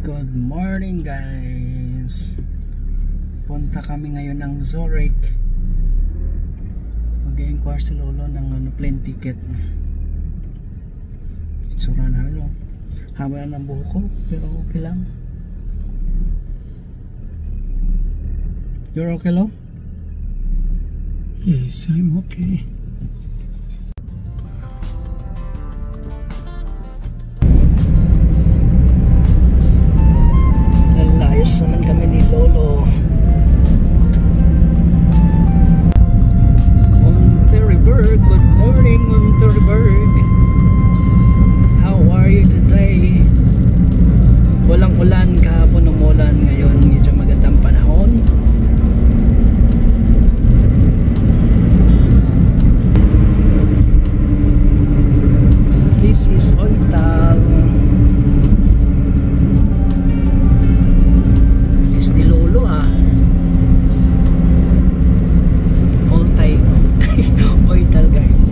Good morning guys. Punta kami ngayon ng Zurich. Mag-i-inquire si Lolo ng plane ticket. Itsura na haba na ng buhok ko, pero okay lang. You're okay, Lo? Yes, I'm okay. Lalayas naman kami ni Lolo. Monterreyburg, good morning Monterreyburg. How are you today? Walang ulan, kahapon umulan, ngayon medyo magandang panahon. This is Oital. Is ni Lolo all time. Oital guys.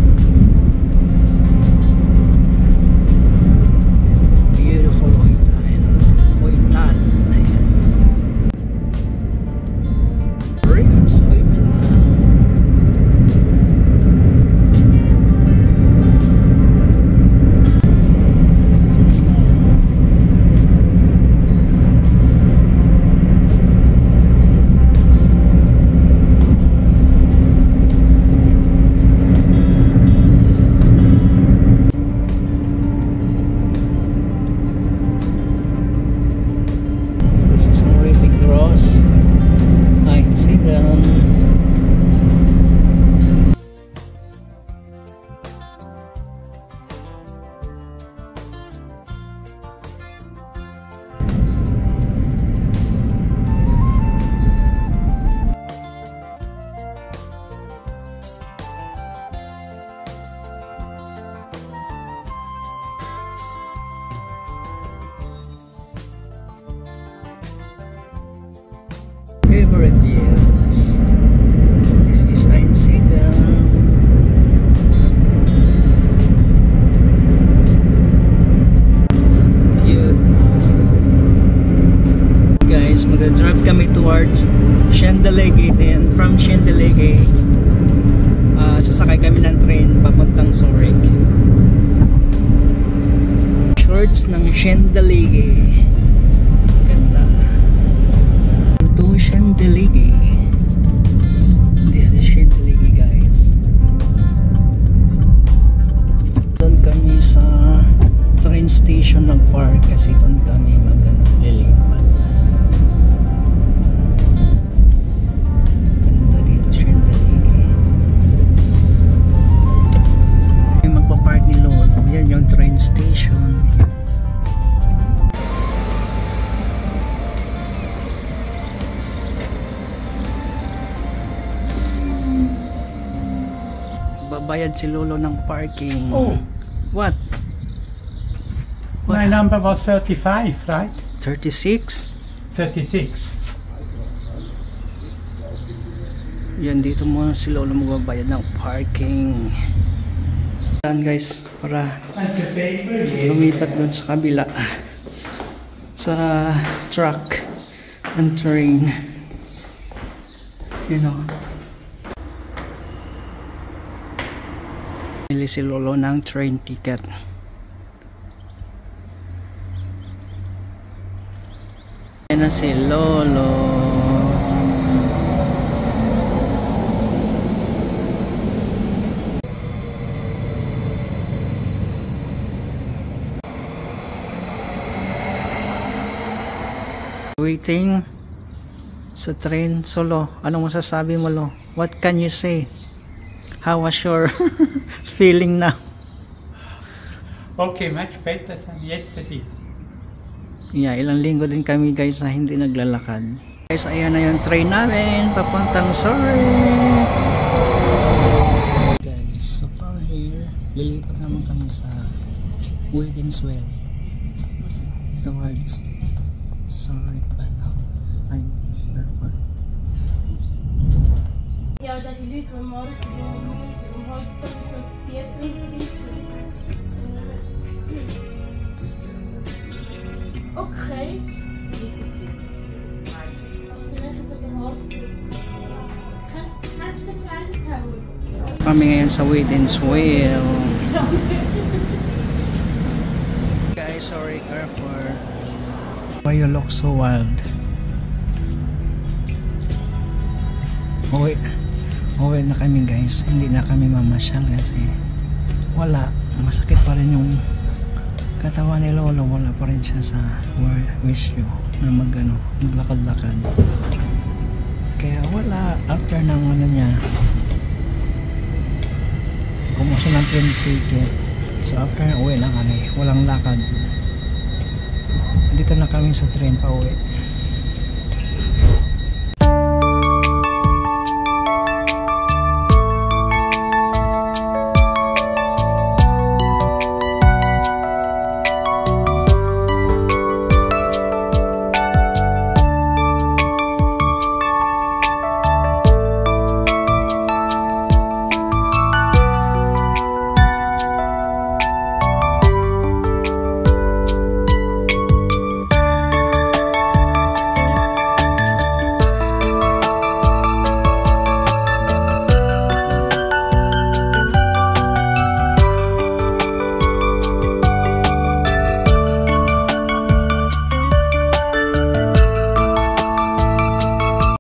Beautiful Oital. Oital. Great Oital. Favorite views. This is Einsiedeln. Beautiful. Guys, mag-drive kami towards Schindellegi. Then from Schindellegi, sasakay kami ng train papuntang Zurich. Shorts ng Schindellegi. Schindellegi. This is Schindellegi guys. Doon kami sa train station nag-park kasi doon kami lilipat. Ganda dito Schindellegi. May magpa-park ni Lolo. Yan yung train station. Bayad si Lolo ng parking. Oh. What? My number was 35, right? 36? 36. Yan, dito mo si Lolo magbabayad ng parking. Yan guys, para lumipat dun sa kabila. Sa truck and train. You know. Bili si Lolo ng train ticket. Ayan na si Lolo. Waiting sa train. Solo, anong masasabi mo, Lo? What can you say? How was your feeling now? Okay, much better than yesterday. Yeah, ilang linggo din kami guys na hindi naglalakad. Guys, ayan na yung train namin papuntang Zurich. Guys, so from here, lilipat naman kami sa Wädenswil towards Zurich. I'm airport. Ja, dat die Leute van morgen om half 5 tot 4 Oké. ook geest? Als je net op de hoofd gaat ze klein houden. Kami ngayon sa Wait and Swell. Guys, sorry car for why you look so wild. Uwi na kami guys, hindi na kami mamasyal kasi wala, masakit pa rin yung katawan ni Lolo, wala pa rin siya sa wish you na maglakad-lakad, kaya wala. After ng niya, kumuha ng train ticket, so after uwi na kami, walang lakad, dito na kami sa train pa uwi.